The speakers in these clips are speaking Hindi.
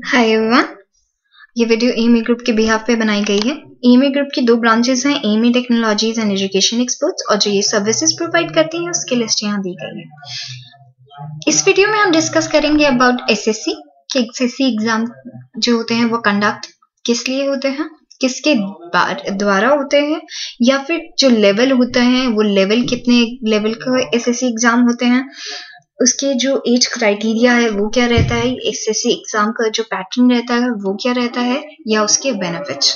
हाय एवरीवन, ये वीडियो एएमए ग्रुप के बिहाफ पे बनाई गई है। एएमए ग्रुप की दो ब्रांचेस हैं, AMA technologies and education experts, और जो ये सर्विसेज प्रोवाइड करती हैं उसकी लिस्ट यहाँ दी गई है। इस वीडियो में हम डिस्कस करेंगे अबाउट एसएससी कि एसएससी एग्जाम जो होते हैं वो कंडक्ट किस लिए होते हैं, किसके द्वारा होते हैं, या फिर जो लेवल होता है वो लेवल कितने लेवल का एसएससी एग्जाम होते हैं, उसके जो एज क्राइटेरिया है वो क्या रहता है, एसएससी एग्जाम का जो पैटर्न रहता है वो क्या रहता है, या उसके बेनिफिट्स।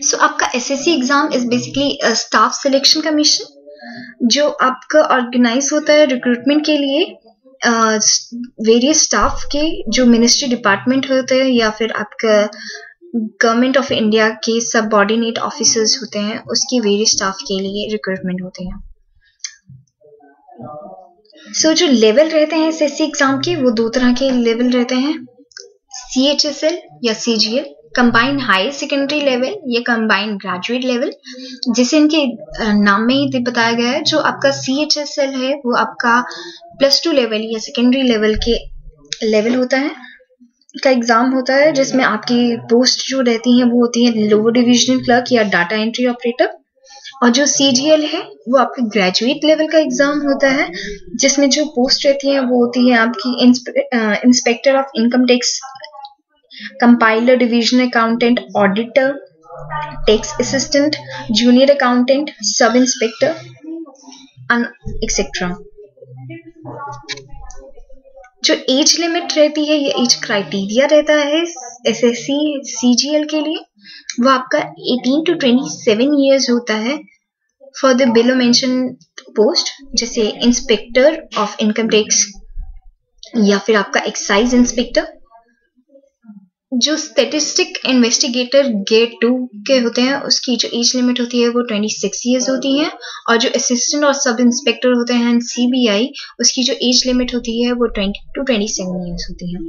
सो आपका SSC exam is basically staff selection commission जो आपका ऑर्गेनाइज होता है रिक्रूटमेंट के लिए वेरियस स्टाफ के जो मिनिस्ट्री डिपार्टमेंट होते हैं या फिर आपका गवर्नमेंट ऑफ इंडिया के सबऑर्डिनेट ऑफिसर्स होते हैं, उसकी वेरियस स्टाफ के लिए रिक्रूटमेंट होते हैं। सो जो लेवल रहते हैं एसएससी एग्जाम के वो दो तरह के लेवल रहते हैं, सीएचएसएल या CGL, combined higher secondary level या कंबाइंड ग्रेजुएट लेवल, जिसे इनके नाम में ही बताया गया है। जो आपका सीएचएसएल है वो आपका +2 लेवल या सेकेंडरी लेवल के लेवल होता है का एग्जाम होता है, जिसमें आपकी पोस्ट जो रहती हैं वो होती है लोअर डिविजनल क्लर्क या डाटा एंट्री ऑपरेटर। और जो सीजीएल है वो आपका ग्रेजुएट लेवल का एग्जाम होता है, जिसमें जो पोस्ट रहती है वो होती है आपकी inspector of income tax, compiler, divisional accountant, auditor, tax assistant, junior accountant, sub inspector etcetera. जो एज लिमिट रहती है या एज क्राइटेरिया रहता है एसएससी सीजीएल के लिए वो आपका 18 to 27 ईयर्स होता है for the below mention post, जैसे इंस्पेक्टर ऑफ इनकम टैक्स या फिर आपका एक्साइज इंस्पेक्टर। जो स्टैटिस्टिक इन्वेस्टिगेटर गेट 2 के होते हैं उसकी जो एज लिमिट होती है वो 26 ईयर्स होती है, और जो असिस्टेंट और सब इंस्पेक्टर होते हैं सीबीआई उसकी जो एज लिमिट होती है वो 20 to 27 ईयर्स होती है।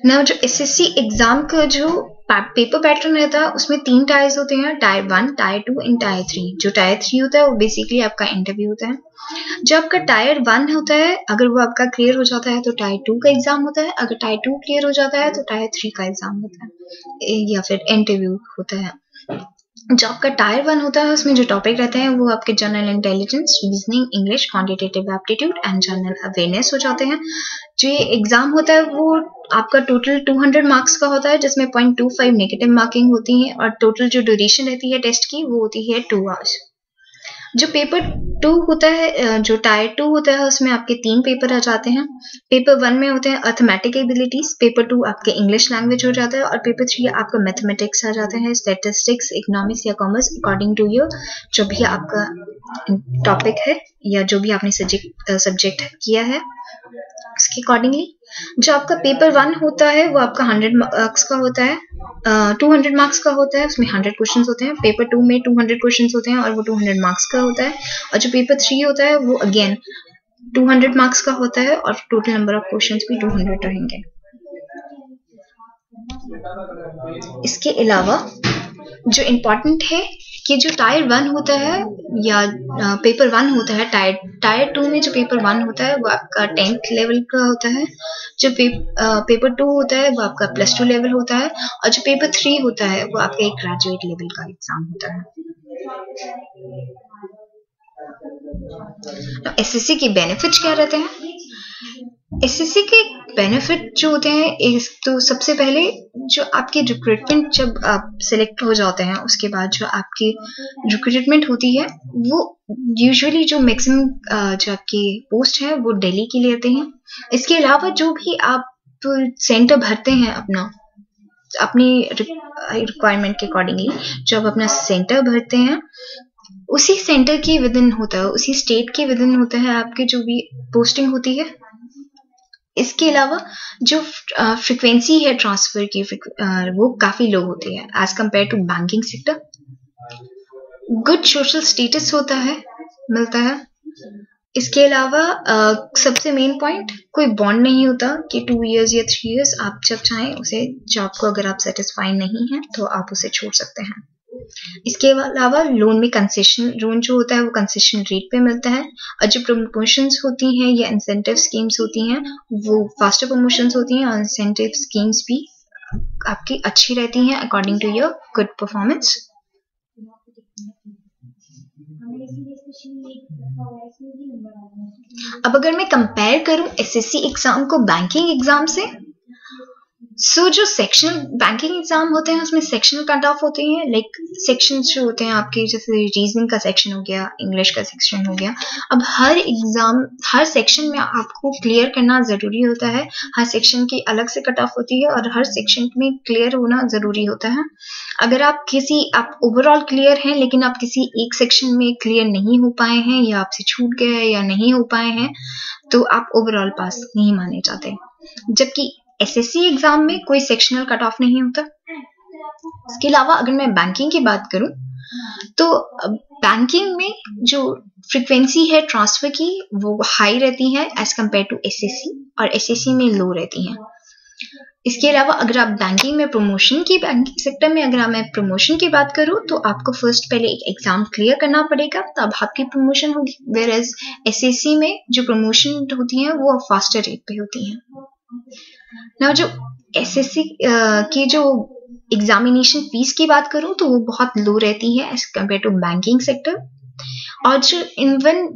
ना जो एसएससी एग्जाम का जो पेपर पैटर्न रहता है उसमें 3 टायर्स होते हैं, टायर 1, टायर 2 एंड टायर 3। जो टायर 3 होता है वो बेसिकली आपका इंटरव्यू होता है। जो आपका टायर 1 होता है अगर वो आपका क्लियर हो जाता है तो टायर 2 का एग्जाम होता है, अगर टायर 2 क्लियर हो जाता है तो टायर 3 का एग्जाम होता है या फिर इंटरव्यू होता है। जो आपका टायर 1 होता है उसमें जो टॉपिक रहते हैं वो आपके general intelligence, reasoning, English, quantitative aptitude and general awareness हो जाते हैं। जो ये एग्जाम होता है वो आपका टोटल 200 मार्क्स का होता है, जिसमें 0.25 नेगेटिव मार्किंग होती है, और टोटल जो ड्यूरेशन रहती है टेस्ट की वो होती है 2 आवर्स। जो पेपर 2 होता है, जो टायर 2 होता है उसमें आपके 3 पेपर आ जाते हैं। पेपर 1 में होते हैं अर्थमेटिक एबिलिटीज, पेपर 2 आपके इंग्लिश लैंग्वेज हो जाता है, और पेपर 3 आपका मैथमेटिक्स आ जाते हैं, स्टैटिस्टिक्स, इकोनॉमिक्स या कॉमर्स अकॉर्डिंग टू योर जो भी आपका टॉपिक है या जो भी आपने सब्जेक्ट किया है उसके अकॉर्डिंगली। जो आपका पेपर 1 होता है वो आपका 100 मार्क्स का होता है, 200 मार्क्स का होता है, उसमें 100 क्वेश्चंस होते हैं। पेपर 2 में 200 क्वेश्चंस होते हैं और वो 200 मार्क्स का होता है। और जो पेपर 3 होता है वो अगेन 200 मार्क्स का होता है और टोटल नंबर ऑफ क्वेश्चंस भी 200 रहेंगे। इसके अलावा जो इम्पोर्टेंट है कि जो टायर 1 होता है या पेपर 1 होता है, टायर 2 में जो पेपर 1 होता है वो आपका 10th लेवल का होता है। जो पेपर 2 होता है वो आपका +2 लेवल होता है, और जो पेपर 3 होता है वो आपका एक ग्रेजुएट लेवल का एग्जाम होता है। तो एसएससी के बेनिफिट्स क्या रहते हैं? एसएससी के बेनिफिट जो होते हैं, एक तो सबसे पहले जो आपकी रिक्रूटमेंट जब आप सिलेक्ट हो जाते हैं उसके बाद जो आपकी रिक्रूटमेंट होती है वो यूजुअली जो मैक्सिमम जो आपकी पोस्ट है वो दिल्ली के लिए आते हैं। इसके अलावा जो भी आप सेंटर भरते हैं अपनी रिक्वायरमेंट के अकॉर्डिंगली, जो आप अपना सेंटर भरते हैं उसी सेंटर के विद इन होता है, उसी स्टेट के विद इन होता है आपकी जो भी पोस्टिंग होती है। इसके अलावा जो फ्रीक्वेंसी है ट्रांसफर की वो काफी लो होती है as compare to banking sector. Good social status होता है, मिलता है, इसके अलावा सबसे मेन पॉइंट, कोई बॉन्ड नहीं होता कि 2 years या 3 years, आप जब चाहें उसे, जॉब को अगर आप सेटिस्फाई नहीं है तो आप उसे छोड़ सकते हैं। इसके अलावा लोन में कंसेशन, लोन जो होता है वो कंसेशन रेट पे मिलता है, और जो प्रमोशंस होती हैं या इंसेंटिव स्कीम्स होती हैं वो फास्टर प्रमोशंस होती हैं, और इंसेंटिव स्कीम्स भी आपकी अच्छी रहती हैं according to your good performance. अब अगर मैं कंपेयर करूं एसएससी एग्जाम को बैंकिंग एग्जाम से, जो सेक्शनल बैंकिंग एग्जाम होते हैं उसमें सेक्शनल कट ऑफ होते हैं, लाइक सेक्शंस जो होते हैं आपके, जैसे रीजनिंग का सेक्शन हो गया, इंग्लिश का सेक्शन हो गया। अब हर सेक्शन में आपको क्लियर करना जरूरी होता है, हर सेक्शन की अलग से कट ऑफ होती है और हर सेक्शन में क्लियर होना जरूरी होता है। अगर आप ओवरऑल क्लियर हैं लेकिन आप किसी एक सेक्शन में क्लियर नहीं हो पाए हैं, या आपसे छूट गया है या नहीं हो पाए हैं, तो आप ओवरऑल पास नहीं माने जाते। जबकि एसएससी एग्जाम में कोई सेक्शनल कट ऑफ नहीं होता। इसके अलावा अगर मैं बैंकिंग की बात करूं तो बैंकिंग में जो फ्रीक्वेंसी है ट्रांसफर की वो हाई रहती है एज कम्पेयर टू एसएससी, और एसएससी में लो रहती है। इसके अलावा अगर आप बैंकिंग सेक्टर में अगर मैं प्रमोशन की बात करूं तो आपको फर्स्ट पहले एक एग्जाम क्लियर करना पड़ेगा, तब आपकी प्रमोशन होगी। वेयर एज एसएससी में जो प्रमोशन होती है वो फास्टर रेट पे होती है। ना जो एसएससी की जो एग्जामिनेशन फीस की बात करूं तो वो बहुत लो रहती है as compare to banking sector, और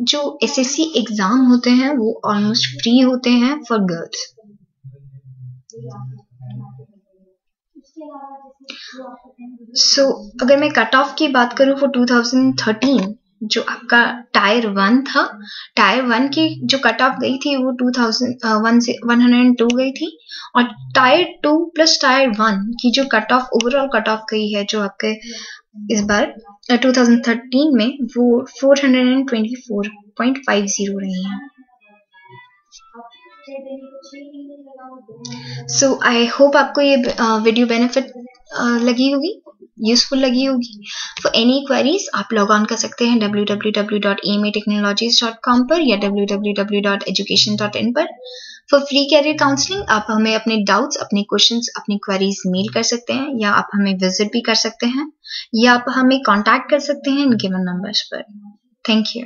जो एसएससी एग्जाम होते हैं वो ऑलमोस्ट फ्री होते हैं फॉर गर्ल्स। अगर मैं कट ऑफ की बात करूं फॉर 2013, जो आपका टायर 1 था, टायर 1 की जो कट ऑफ गई थी वो 2001 से 102 गई थी, और टायर 2 प्लस टायर 1 की जो cut off overall cut off गई है जो आपके इस बार 2013 में वो 424.50 रही है। आई होप आपको ये वीडियो बेनिफिट लगी होगी, यूजफुल लगी होगी। फॉर एनी क्वेरीज आप लॉग ऑन कर सकते हैं www.amatechnologies.com पर या www.education.in पर। फॉर फ्री कैरियर काउंसलिंग आप हमें अपने डाउट्स, अपने क्वेश्चंस, अपनी क्वेरीज मेल कर सकते हैं, या आप हमें विजिट भी कर सकते हैं, या आप हमें कांटेक्ट कर सकते हैं इन गिवन नंबर्स पर। Thank you.